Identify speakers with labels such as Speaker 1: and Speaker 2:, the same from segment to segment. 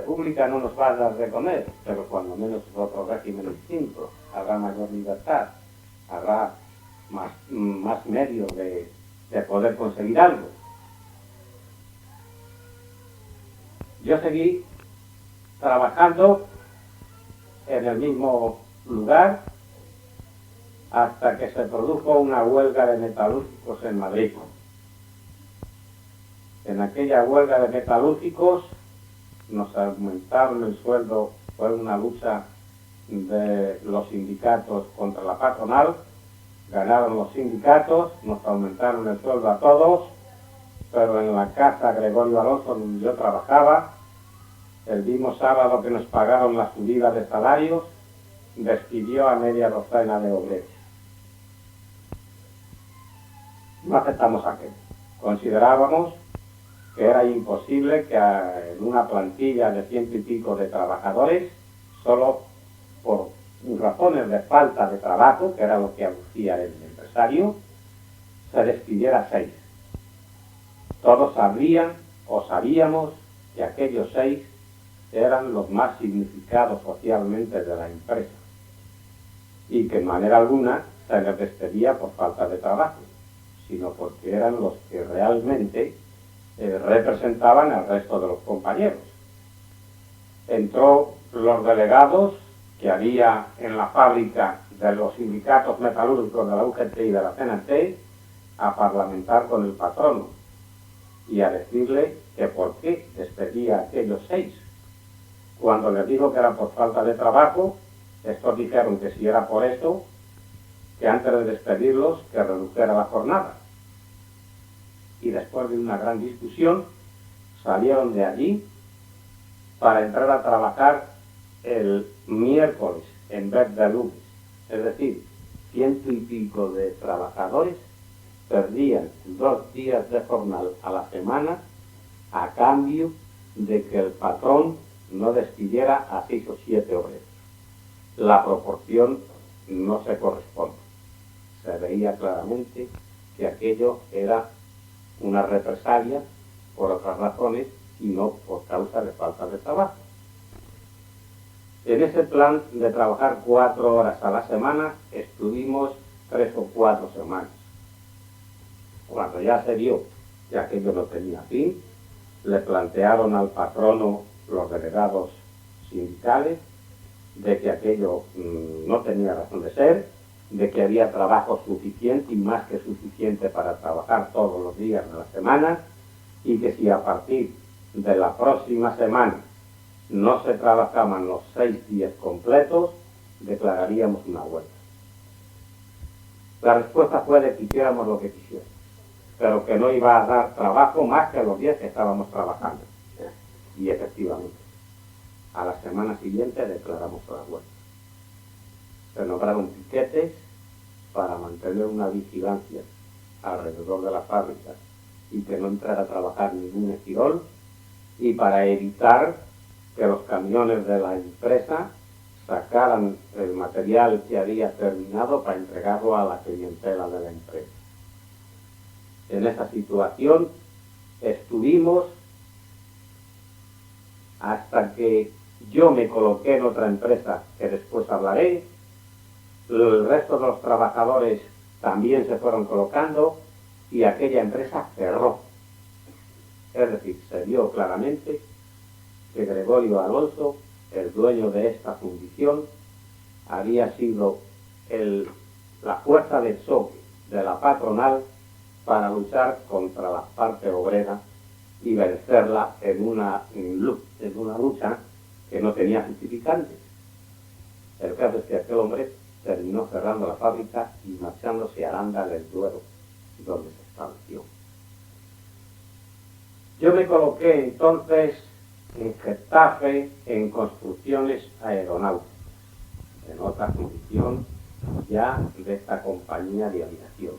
Speaker 1: República no nos va a dar de comer, pero cuando menos otro régimen distinto, habrá mayor libertad, habrá más medios de poder conseguir algo. Yo seguí trabajando en el mismo lugar hasta que se produjo una huelga de metalúrgicos en Madrid. En aquella huelga de metalúrgicos nos aumentaron el sueldo, fue una lucha de los sindicatos contra la patronal, ganaron los sindicatos, nos aumentaron el sueldo a todos, pero en la casa Gregorio Alonso, donde yo trabajaba, el mismo sábado que nos pagaron la subida de salarios, despidió a media docena de obreros. No aceptamos aquello. Considerábamos que era imposible que en una plantilla de 100 y pico de trabajadores, solo por razones de falta de trabajo, que era lo que aducía el empresario, se despidiera 6. Todos sabrían o sabíamos que aquellos 6 eran los más significados socialmente de la empresa y que en manera alguna se les despedía por falta de trabajo, sino porque eran los que realmente representaban al resto de los compañeros. Entró los delegados que había en la fábrica de los sindicatos metalúrgicos de la UGT y de la CNT a parlamentar con el patrono y a decirle que por qué despedía a aquellos 6. Cuando les dijo que era por falta de trabajo, estos dijeron que si era por eso, que antes de despedirlos, que redujera la jornada. Y después de una gran discusión, salieron de allí para entrar a trabajar el miércoles en vez de lunes. Es decir, 100 y pico de trabajadores perdían 2 días de jornal a la semana a cambio de que el patrón no despidiera a 6 o 7 obreros. La proporción no se corresponde. Se veía claramente que aquello era una represalia por otras razones y no por causa de falta de trabajo. En ese plan de trabajar 4 horas a la semana estuvimos 3 o 4 semanas. Cuando ya se vio que aquello no tenía fin, le plantearon al patrono los delegados sindicales de que aquello no tenía razón de ser, de que había trabajo suficiente y más que suficiente para trabajar todos los días de la semana y que si a partir de la próxima semana no se trabajaban los 6 días completos, declararíamos una huelga. La respuesta fue de que hiciéramos lo que quisiéramos, pero que no iba a dar trabajo más que los 10 que estábamos trabajando. Y efectivamente, a la semana siguiente declaramos la huelga. Se nombraron piquetes para mantener una vigilancia alrededor de la fábrica y que no entrara a trabajar ningún estirón, y para evitar que los camiones de la empresa sacaran el material que había terminado para entregarlo a la clientela de la empresa. En esa situación estuvimos hasta que yo me coloqué en otra empresa que después hablaré. El resto de los trabajadores también se fueron colocando y aquella empresa cerró. Es decir, se vio claramente que Gregorio Alonso, el dueño de esta fundición, había sido la fuerza de choque de la patronal para luchar contra la parte obrera y vencerla en una lucha que no tenía justificantes. El caso es que aquel hombre terminó cerrando la fábrica y marchándose a Aranda del Duero, donde se estableció. Yo me coloqué entonces en Getafe en construcciones aeronáuticas, en otra fundición ya de esta compañía de aviación.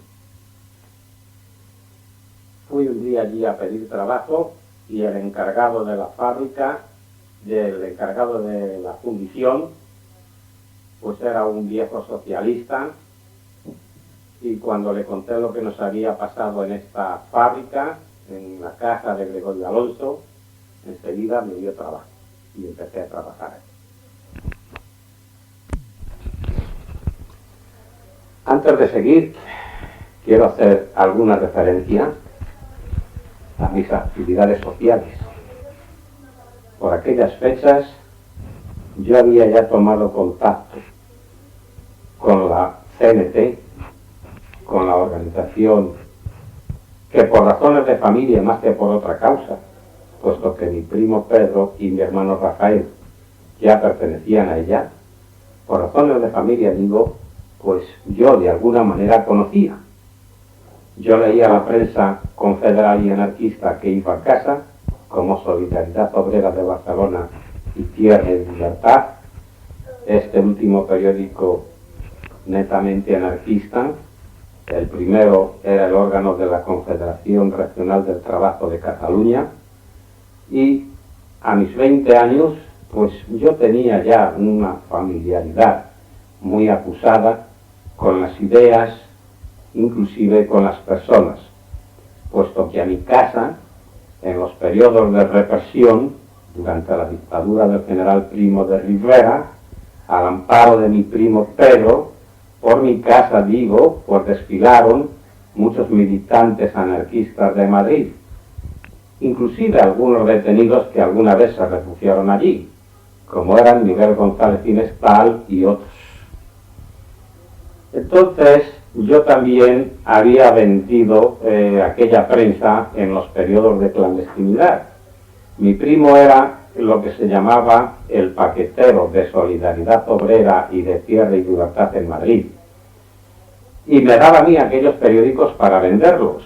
Speaker 1: Fui un día allí a pedir trabajo y el encargado de la fábrica, el encargado de la fundición, pues era un viejo socialista, y cuando le conté lo que nos había pasado en esta fábrica, en la casa de Gregorio Alonso, enseguida me dio trabajo. y empecé a trabajar ahí. Antes de seguir, quiero hacer alguna referencia a mis actividades sociales. Por aquellas fechas yo había ya tomado contacto con la CNT, con la organización que por razones de familia más que por otra causa, puesto que mi primo Pedro y mi hermano Rafael ya pertenecían a ella, por razones de familia digo, pues yo de alguna manera conocía. Yo leía la prensa confederal y anarquista que iba a casa, como Solidaridad Obrera de Barcelona y Tierra y Libertad, este último periódico netamente anarquista. El primero era el órgano de la Confederación Regional del Trabajo de Cataluña, y a mis 20 años pues yo tenía ya una familiaridad muy acusada con las ideas, inclusive con las personas, puesto que a mi casa, en los periodos de represión, durante la dictadura del general Primo de Rivera, al amparo de mi primo Pedro, por mi casa, digo, pues desfilaron muchos militantes anarquistas de Madrid, inclusive algunos detenidos que alguna vez se refugiaron allí, como eran Miguel González Inestal y otros. Entonces, yo también había vendido aquella prensa en los periodos de clandestinidad. Mi primo era lo que se llamaba el paquetero de Solidaridad Obrera y de Tierra y Libertad en Madrid. Y me daba a mí aquellos periódicos para venderlos.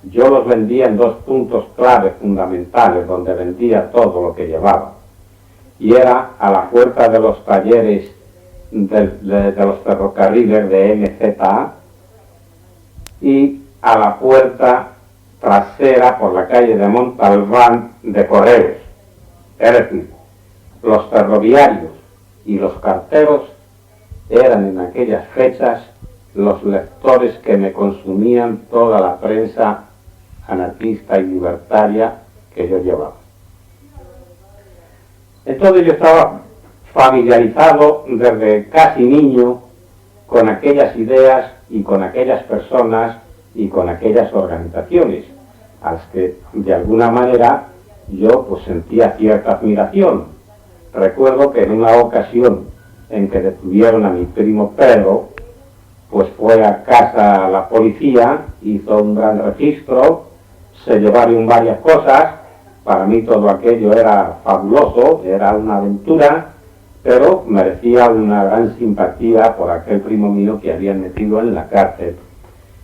Speaker 1: Yo los vendía en dos puntos clave fundamentales, donde vendía todo lo que llevaba. Y era a la puerta de los talleres de los ferrocarriles de MZA y a la puerta trasera por la calle de Montalbán de Correos. Es decir, los ferroviarios y los carteros eran en aquellas fechas los lectores que me consumían toda la prensa anarquista y libertaria que yo llevaba. Entonces yo estaba familiarizado desde casi niño con aquellas ideas y con aquellas personas y con aquellas organizaciones, a las que de alguna manera yo pues sentía cierta admiración. Recuerdo que en una ocasión en que detuvieron a mi primo Pedro, pues fue a casa la policía, hizo un gran registro, se llevaron varias cosas. Para mí todo aquello era fabuloso, era una aventura, pero merecía una gran simpatía por aquel primo mío que habían metido en la cárcel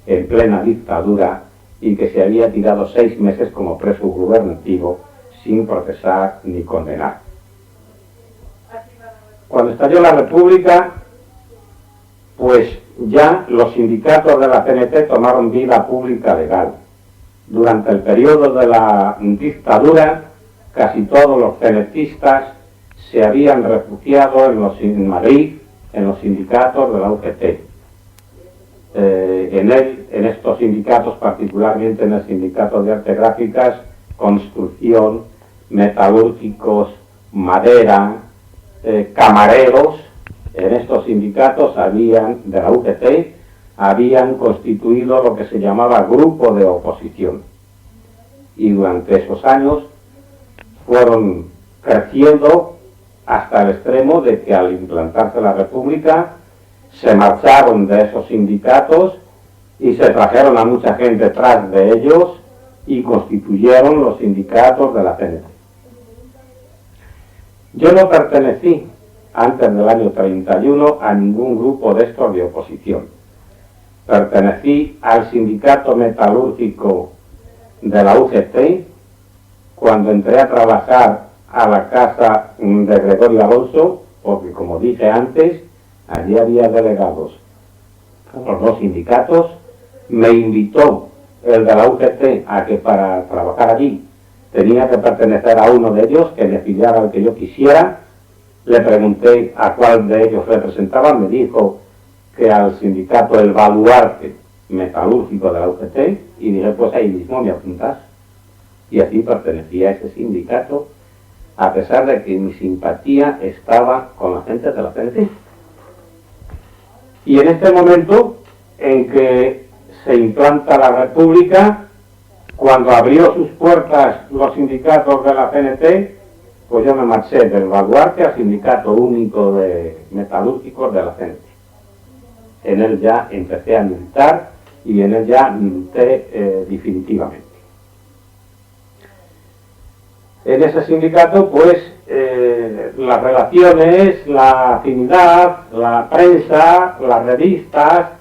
Speaker 1: en plena dictadura y que se había tirado 6 meses como preso gubernativo sin procesar ni condenar. Cuando estalló la República, pues ya los sindicatos de la CNT tomaron vida pública legal. Durante el periodo de la dictadura, casi todos los CNTistas se habían refugiado en Madrid, en los sindicatos de la UGT. En estos sindicatos, particularmente en el sindicato de artes gráficas, construcción, metalúrgicos, madera, camareros, en estos sindicatos de la UGT, habían constituido lo que se llamaba grupo de oposición. Y durante esos años fueron creciendo hasta el extremo de que al implantarse la República se marcharon de esos sindicatos y se trajeron a mucha gente detrás de ellos y constituyeron los sindicatos de la CNT. Yo no pertenecí antes del año 31 a ningún grupo de estos de oposición. Pertenecí al sindicato metalúrgico de la UGT cuando entré a trabajar a la casa de Gregorio Alonso, porque como dije antes, allí había delegados los dos sindicatos. Me invitó el de la UGT a que para trabajar allí tenía que pertenecer a uno de ellos, que me afiliara al que yo quisiera. Le pregunté a cuál de ellos representaba, me dijo que al sindicato El Baluarte metalúrgico de la UGT, y dije, pues ahí mismo me apuntas. Y así pertenecía a ese sindicato a pesar de que mi simpatía estaba con la gente de la CNT. Y en este momento en que se implanta la República, cuando abrió sus puertas los sindicatos de la CNT, pues yo me marché del Baluarte al Sindicato Único de Metalúrgicos de la CNT. En él ya empecé a militar y en él ya milité definitivamente. En ese sindicato, pues, las relaciones, la afinidad, la prensa, las revistas,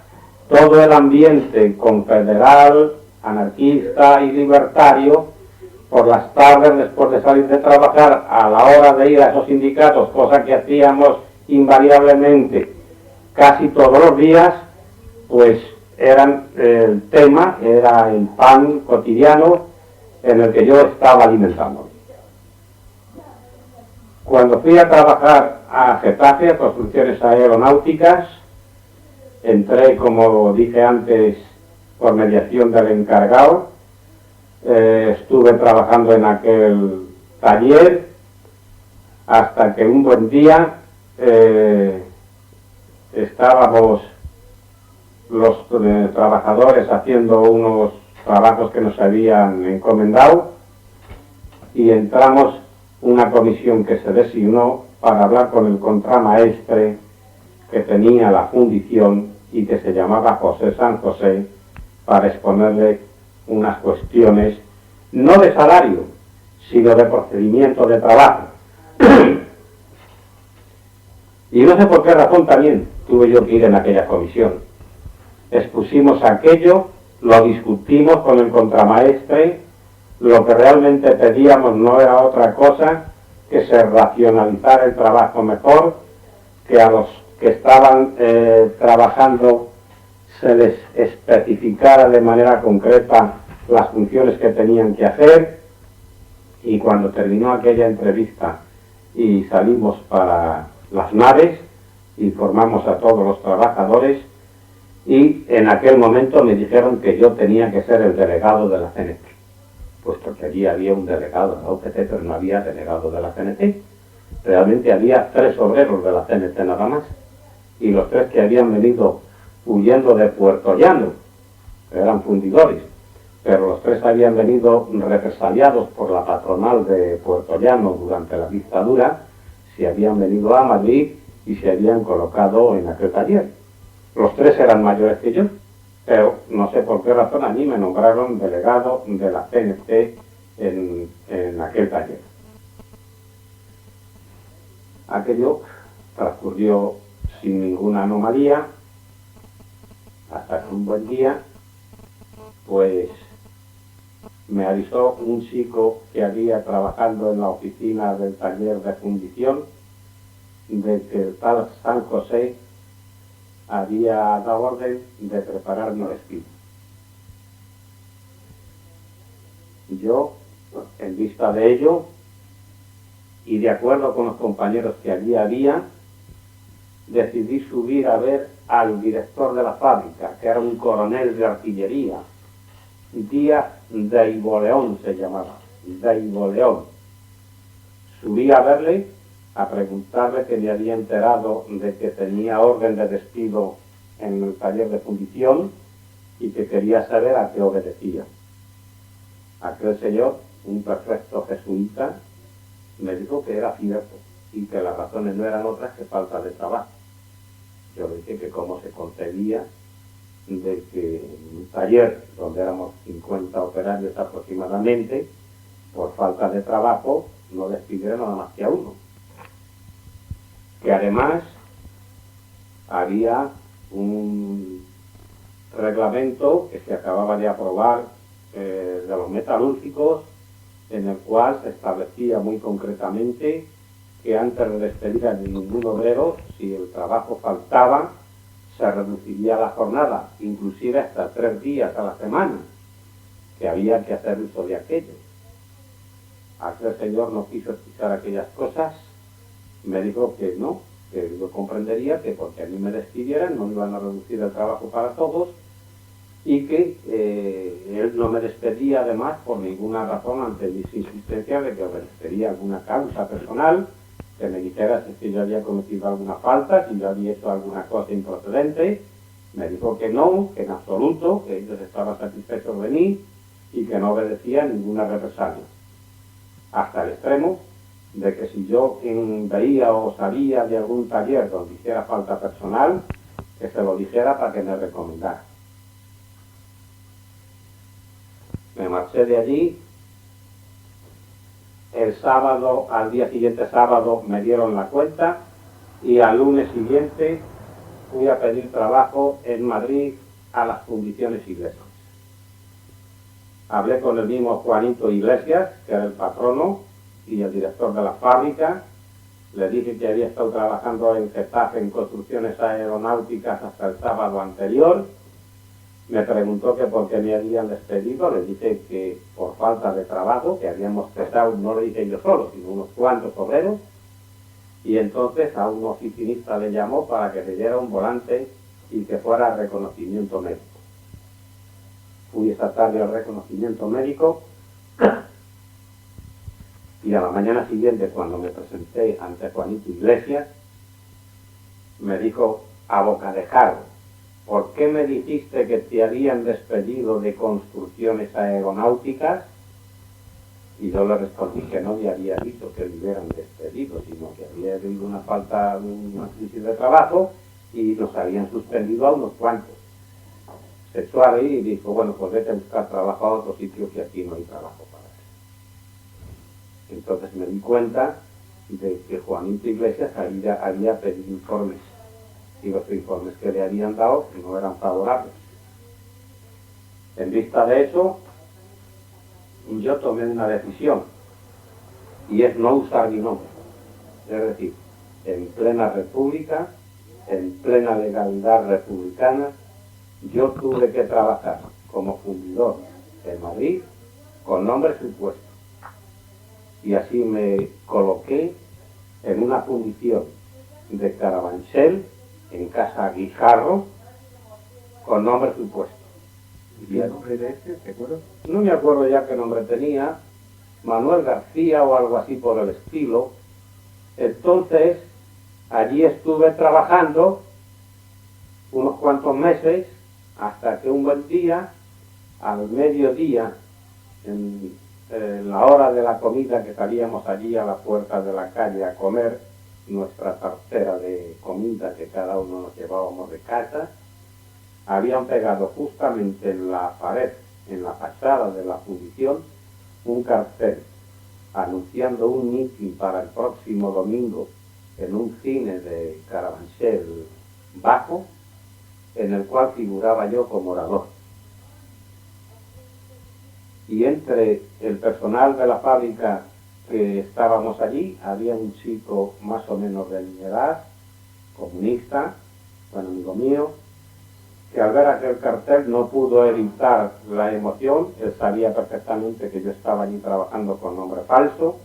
Speaker 1: todo el ambiente confederal, anarquista y libertario, por las tardes, después de salir de trabajar, a la hora de ir a esos sindicatos, cosa que hacíamos invariablemente casi todos los días, pues eran el tema, era el pan cotidiano en el que yo estaba alimentándome. Cuando fui a trabajar a Getafe, a Construcciones Aeronáuticas, entré, como dije antes, por mediación del encargado. Estuve trabajando en aquel taller hasta que un buen día estábamos los trabajadores haciendo unos trabajos que nos habían encomendado y entramos una comisión que se designó para hablar con el contramaestre que tenía la fundición y que se llamaba José San José, para exponerle unas cuestiones no de salario, sino de procedimiento de trabajo. Y no sé por qué razón también tuve yo que ir en aquella comisión. Expusimos aquello, lo discutimos con el contramaestre. Lo que realmente pedíamos no era otra cosa que se racionalizara el trabajo mejor, que a los que estaban trabajando se les especificara de manera concreta las funciones que tenían que hacer. Y cuando terminó aquella entrevista y salimos para las naves, informamos a todos los trabajadores y en aquel momento me dijeron que yo tenía que ser el delegado de la CNT, puesto que allí había un delegado de la UGT, pero no había delegado de la CNT. Realmente había 3 obreros de la CNT nada más, y los 3 que habían venido huyendo de Puerto Llano, eran fundidores, pero los 3 habían venido represaliados por la patronal de Puerto Llano durante la dictadura, se habían venido a Madrid y se habían colocado en aquel taller. Los 3 eran mayores que yo, pero no sé por qué razón a mí me nombraron delegado de la CNT en aquel taller. Aquello transcurrió sin ninguna anomalía, hasta que un buen día, pues, me avisó un chico que había trabajando en la oficina del taller de fundición de que el tal San José había dado orden de preparar mi despido. Yo, en vista de ello, y de acuerdo con los compañeros que allí había, decidí subir a ver al director de la fábrica, que era un coronel de artillería, Díaz de Iboleón se llamaba, de Iboleón. Subí a verle, a preguntarle que me había enterado de que tenía orden de despido en el taller de fundición y que quería saber a qué obedecía. Aquel señor, un perfecto jesuita, me dijo que era cierto y que las razones no eran otras que falta de trabajo. Yo le dije que cómo se concebía de que en un taller donde éramos 50 operarios aproximadamente, por falta de trabajo, no despidieron nada más que a uno. Que además había un reglamento que se acababa de aprobar de los metalúrgicos, en el cual se establecía muy concretamente que antes de despedir a ningún obrero, si el trabajo faltaba, se reduciría la jornada, inclusive hasta 3 días a la semana, que había que hacer uso de aquello. Aquel señor no quiso escuchar aquellas cosas, me dijo que no, que yo comprendería que porque a mí me despidieran no iban a reducir el trabajo para todos y que él no me despedía además por ninguna razón ante mis insistencias de que obedecería alguna causa personal, que me dijera si yo había cometido alguna falta, si yo había hecho alguna cosa improcedente. Me dijo que no, que en absoluto, que ellos estaban satisfechos de mí y que no obedecía ninguna represalia. Hasta el extremo de que si yo veía o sabía de algún taller donde hiciera falta personal, que se lo dijera para que me recomendara. Me marché de allí. El sábado, al día siguiente sábado, me dieron la cuenta y al lunes siguiente fui a pedir trabajo en Madrid a las Fundiciones Iglesias. Hablé con el mismo Juanito Iglesias, que era el patrono y el director de la fábrica. Le dije que había estado trabajando en Getafe en construcciones aeronáuticas hasta el sábado anterior. Me preguntó que por qué me habían despedido. Le dije que por falta de trabajo, que habíamos cesado, no lo dije yo solo, sino unos cuantos obreros. Y entonces a un oficinista le llamó para que le diera un volante y que fuera a reconocimiento médico. Fui esa tarde al reconocimiento médico y a la mañana siguiente, cuando me presenté ante Juanito Iglesias, me dijo a boca de jarro: ¿por qué me dijiste que te habían despedido de construcciones aeronáuticas? Y yo le respondí que no me había dicho que me hubieran despedido, sino que había habido una crisis de trabajo y nos habían suspendido a unos cuantos. Se echó a reír y dijo: bueno, pues vete a buscar trabajo a otro sitio, que aquí no hay trabajo para ti. Entonces me di cuenta de que Juanito Iglesias había pedido informes, y los informes que le habían dado no eran favorables. En vista de eso, yo tomé una decisión, y es no usar mi nombre. Es decir, en plena república, en plena legalidad republicana, yo tuve que trabajar como fundidor en Madrid con nombre supuesto. Y así me coloqué en una fundición de Carabanchel, en Casa Guijarro, con nombre supuesto.
Speaker 2: ¿Y el nombre de este, te acuerdas?
Speaker 1: No me acuerdo ya qué nombre tenía, Manuel García o algo así por el estilo. Entonces, allí estuve trabajando unos cuantos meses, hasta que un buen día, al mediodía, en la hora de la comida, que salíamos allí a la puerta de la calle a comer nuestra tartera de comida que cada uno nos llevábamos de casa, habían pegado justamente en la pared, en la fachada de la fundición, un cartel anunciando un mitin para el próximo domingo en un cine de Carabanchel Bajo, en el cual figuraba yo como orador. Y entre el personal de la fábrica que estábamos allí, había un chico más o menos de mi edad, comunista, buen amigo mío, que al ver aquel cartel no pudo evitar la emoción. Él sabía perfectamente que yo estaba allí trabajando con nombre falso.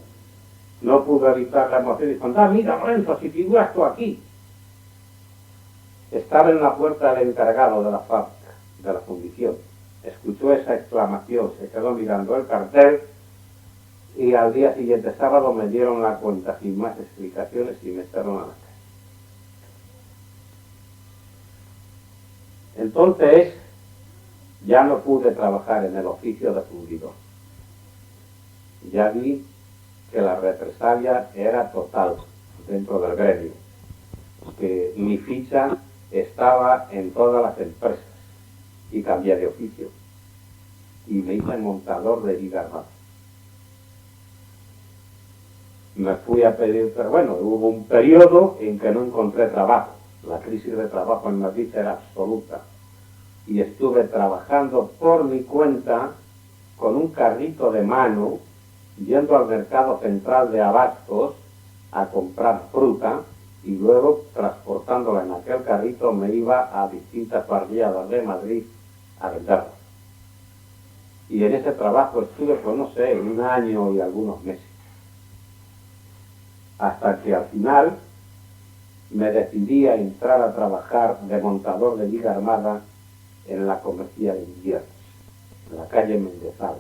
Speaker 1: No pudo evitar la emoción y dijo: anda, mira, Lorenzo, si figuras tú aquí. Estaba en la puerta del encargado de la fábrica, de la fundición. Escuchó esa exclamación, se quedó mirando el cartel y al día siguiente, sábado, me dieron la cuenta sin más explicaciones y me echaron a la calle. Entonces, ya no pude trabajar en el oficio de fundidor. Ya vi que la represalia era total dentro del gremio, que mi ficha estaba en todas las empresas, y cambié de oficio y me hice montador de viga armada. Me fui a pedir, pero bueno, hubo un periodo en que no encontré trabajo. La crisis de trabajo en Madrid era absoluta y estuve trabajando por mi cuenta con un carrito de mano, yendo al mercado central de abastos a comprar fruta, y luego, transportándola en aquel carrito, me iba a distintas barriadas de Madrid a venderla. Y en ese trabajo estuve, pues no sé, 1 año y algunos meses. Hasta que al final me decidí a entrar a trabajar de montador de viga armada en la comercial Inviernos, en la calle Mendizábal.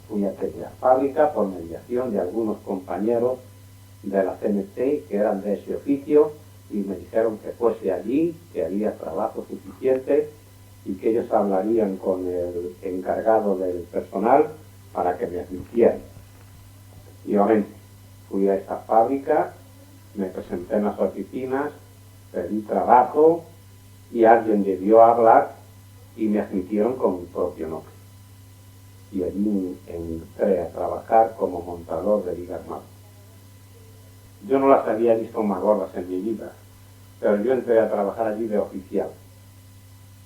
Speaker 1: Fui a aquella fábrica por mediación de algunos compañeros de la CNT que eran de ese oficio y me dijeron que fuese allí, que había trabajo suficiente y que ellos hablarían con el encargado del personal para que me admitieran. Y obviamente fui a esa fábrica, me presenté en las oficinas, pedí trabajo y alguien debió hablar y me admitieron con mi propio nombre. Y allí entré a trabajar como montador de viga armada. Yo no las había visto más gordas en mi vida, pero yo entré a trabajar allí de oficial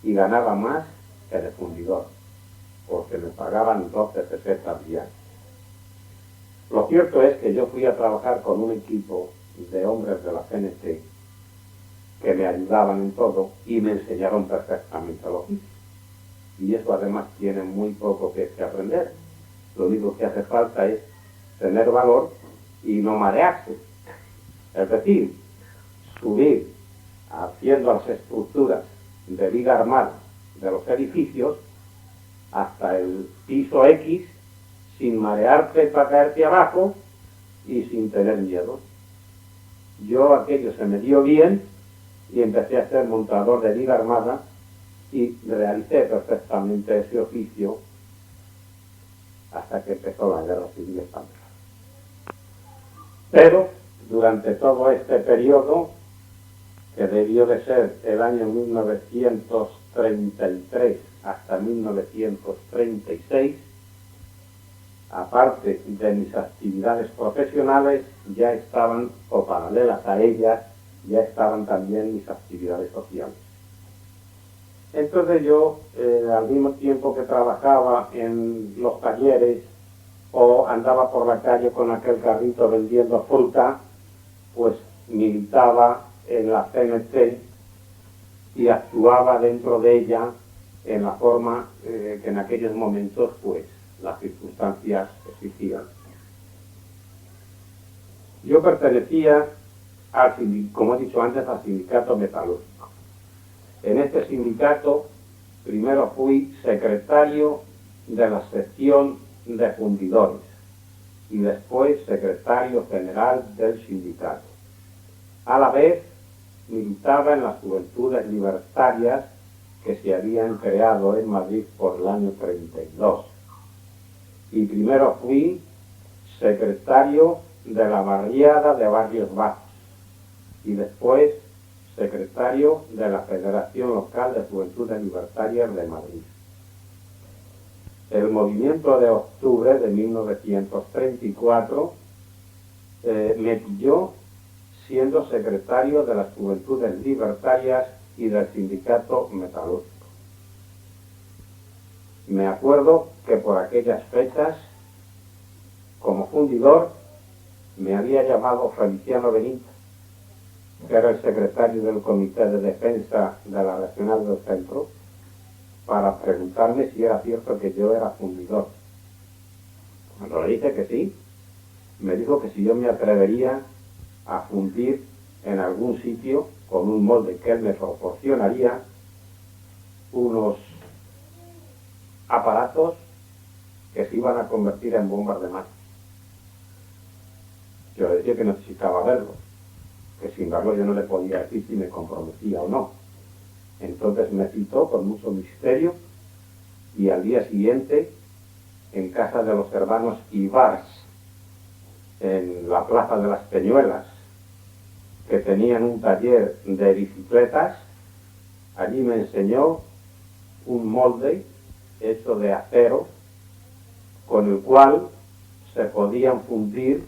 Speaker 1: y ganaba más que de fundidor, porque me pagaban 12 pesetas diarias. Lo cierto es que yo fui a trabajar con un equipo de hombres de la CNT que me ayudaban en todo y me enseñaron perfectamente el oficio. Y eso además tiene muy poco que aprender. Lo único que hace falta es tener valor y no marearse. Es decir, subir haciendo las estructuras de viga armada de los edificios hasta el piso X sin marearte para caerte abajo y sin tener miedo. Yo aquello se me dio bien y empecé a ser montador de viga armada y realicé perfectamente ese oficio hasta que empezó la Guerra Civil Española. Pero durante todo este periodo, que debió de ser el año 1933 hasta 1936, aparte de mis actividades profesionales, ya estaban, o paralelas a ellas, ya estaban también mis actividades sociales. Entonces yo, al mismo tiempo que trabajaba en los talleres o andaba por la calle con aquel carrito vendiendo fruta, pues militaba en la CNT y actuaba dentro de ella en la forma que en aquellos momentos pues las circunstancias exigían. Yo pertenecía como he dicho antes, al sindicato metalúrgico. En este sindicato primero fui secretario de la sección de fundidores y después secretario general del sindicato. A la vez militaba en las Juventudes Libertarias que se habían creado en Madrid por el año 32. Y primero fui secretario de la barriada de Barrios Bajos y después secretario de la Federación Local de Juventudes Libertarias de Madrid. El movimiento de octubre de 1934 me pilló siendo secretario de las Juventudes Libertarias y del Sindicato Metalúrgico. Me acuerdo que por aquellas fechas, como fundidor, me había llamado Feliciano Benítez, que era el secretario del Comité de Defensa de la Regional del Centro, para preguntarme si era cierto que yo era fundidor. Cuando le dije que sí, me dijo que si yo me atrevería a fundir en algún sitio con un molde que él me proporcionaría, unos aparatos que se iban a convertir en bombas de mano. Yo le decía que necesitaba verlo, que sin verlo yo no le podía decir si me comprometía o no. Entonces me citó con mucho misterio y al día siguiente, en casa de los hermanos Ibars, en la Plaza de las Peñuelas, que tenían un taller de bicicletas, allí me enseñó un molde hecho de acero con el cual se podían fundir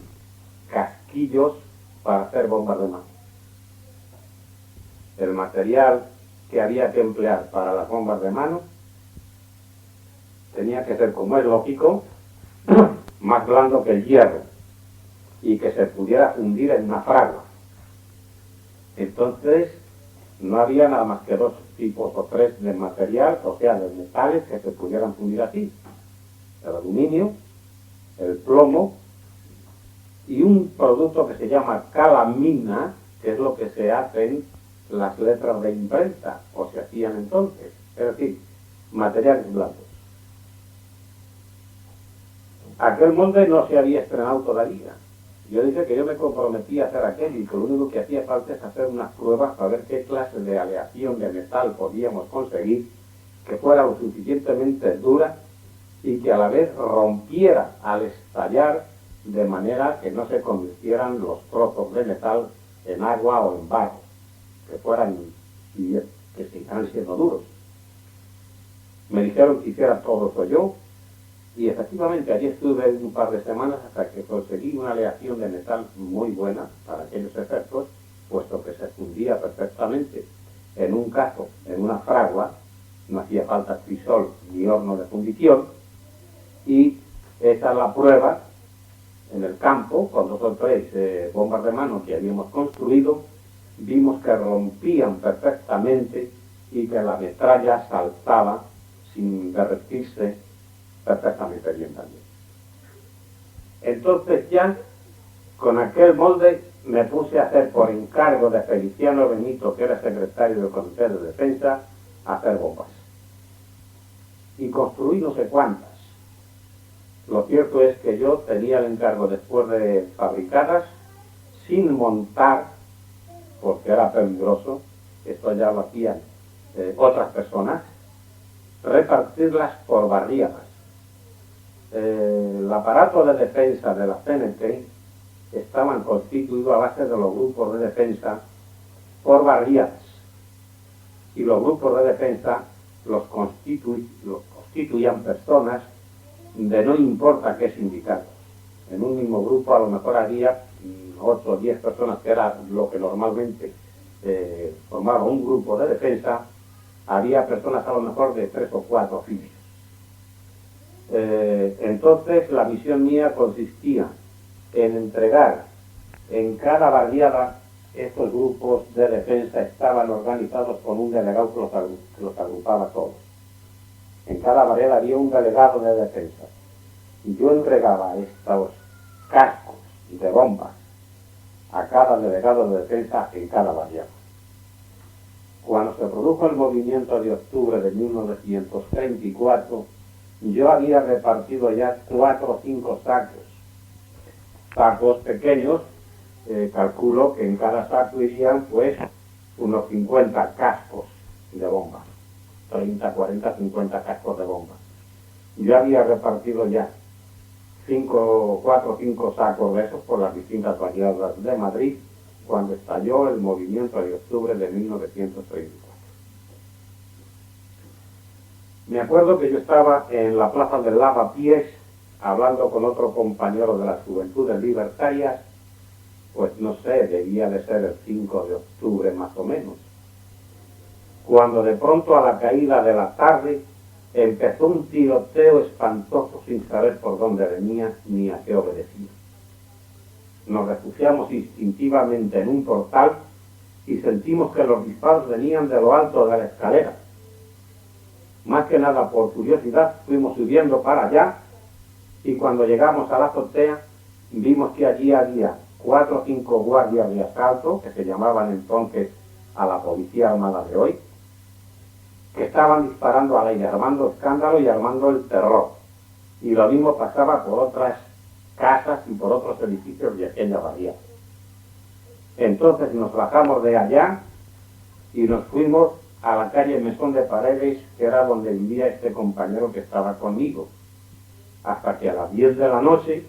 Speaker 1: casquillos para hacer bombas de mano. El material que había que emplear para las bombas de mano tenía que ser, como es lógico, más blando que el hierro y que se pudiera fundir en una fragua. Entonces no había nada más que 2 tipos o 3 de material, o sea, de metales que se pudieran fundir así: el aluminio, el plomo y un producto que se llama calamina, que es lo que se hacen las letras de imprenta, o se hacían entonces. es decir, materiales blandos. Aquel molde no se había estrenado todavía. Yo dije que yo me comprometí a hacer aquel y que lo único que hacía falta es hacer unas pruebas para ver qué clase de aleación de metal podíamos conseguir que fuera lo suficientemente dura y que a la vez rompiera al estallar de manera que no se convirtieran los trozos de metal en agua o en barro, que fueran y que siguieran siendo duros. Me dijeron que hiciera todo eso yo y efectivamente allí estuve un par de semanas hasta que conseguí una aleación de metal muy buena para aquellos efectos, puesto que se fundía perfectamente en un cazo, en una fragua, no hacía falta crisol ni horno de fundición, y esa es la prueba en el campo, con 2 o 3 bombas de mano que habíamos construido, vimos que rompían perfectamente y que la metralla saltaba sin derretirse perfectamente bien también. Entonces ya con aquel molde me puse a hacer por encargo de Feliciano Benito, que era secretario del Comité de Defensa, a hacer bombas. Y construí no sé cuántas. Lo cierto es que yo tenía el encargo, después de fabricadas, sin montar, porque era peligroso, esto ya lo hacían otras personas, repartirlas por barriadas. El aparato de defensa de la CNT estaban constituidos a base de los grupos de defensa por barriadas. Y los grupos de defensa los constituían personas de no importa qué sindicatos. En un mismo grupo a lo mejor había 8 o 10 personas, que era lo que normalmente formaba un grupo de defensa. Había personas a lo mejor de 3 o 4 oficios. Entonces la misión mía consistía en entregar en cada barriada. Estos grupos de defensa estaban organizados con un delegado que los agrupaba todos. En cada barriada había un delegado de defensa. Y yo entregaba estos cascos de bombas a cada delegado de defensa en cada barriada. Cuando se produjo el movimiento de octubre de 1934, yo había repartido ya 4 o 5 sacos pequeños. Calculo que en cada saco irían pues unos 50 cascos de bombas, 30, 40, 50 cascos de bombas. Yo había repartido ya 4 o 5 sacos de esos por las distintas barriadas de Madrid cuando estalló el movimiento de octubre de 1934. Me acuerdo que yo estaba en la plaza del Lavapiés hablando con otro compañero de las Juventudes Libertarias, pues no sé, debía de ser el 5 de octubre más o menos, cuando de pronto a la caída de la tarde empezó un tiroteo espantoso sin saber por dónde venía ni a qué obedecía. Nos refugiamos instintivamente en un portal y sentimos que los disparos venían de lo alto de la escalera. Más que nada por curiosidad fuimos subiendo para allá y cuando llegamos a la azotea vimos que allí había 4 o 5 guardias de asalto, que se llamaban entonces a la policía armada de hoy, que estaban disparando al aire, armando escándalo y armando el terror. Y lo mismo pasaba por otras casas y por otros edificios de aquella barriada. Entonces nos bajamos de allá y nos fuimos a la calle Mesón de Paredes, que era donde vivía este compañero que estaba conmigo, hasta que a las 10 de la noche